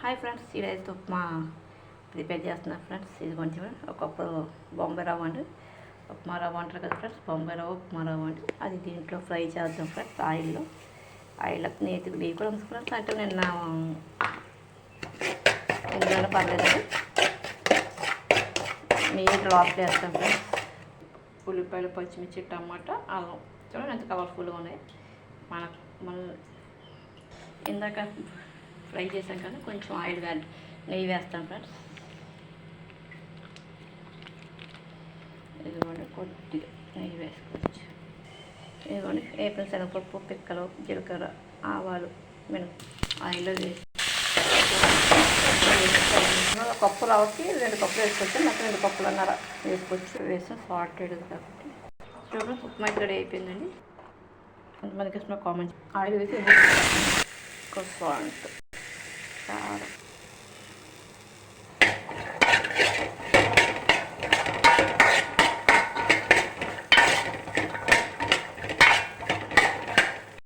Hi friends, ఈరోజు upma prepare చేస్తున్నా friends. ఇది కొంచెం ఒకప్పుడు బొంబాయి రవ్వ అండి, ఉప్మా రవ్వ అంటారు కదా ఫ్రెండ్స్. బొంబాయి రవ్వ ఉప్మా రవ్వ అండి. అది దీంట్లో ఫ్రై చేద్దాం ఫ్రెండ్స్. ఆయిల్లో నేతికి నెయ్యి కూడా ఉంది ఫ్రెండ్స్. అంటే నిన్న ఇందులో పర్లేదండి, నెయ్యి లోపల వేస్తాం ఫ్రెండ్స్. ఉల్లిపాయలు, పచ్చిమిర్చి, టమాటా, అల్లం చూడండి ఎంత కలర్ఫుల్గా ఉన్నాయి. మన ఇందాక ఫ్రై చేసాం కానీ కొంచెం ఆయిల్ నెయ్యి వేస్తాం ఫ్రెండ్స్. ఇదిగోండి కొద్దిగా నెయ్యి వేసుకోవచ్చు. ఇదిగోండి వేపిన శనగపప్పు, పిక్కలు, జీలకర్ర, ఆవాలు ఆయిల్లో వేసి ఒక కప్పు రవ్వకి 2 కప్పులు వేసుకోవచ్చు. నాకు 2 కప్పులన్నర వేసుకోవచ్చు. వేసాం సాల్టెడ్ కాబట్టి. చూడండి ఉప్మా ఇక్కడ అయిపోయిందండి. కొంతమందికి ఇష్టం కామెంట్. ఆయిల్ వేసి సాల్ట్, కారం,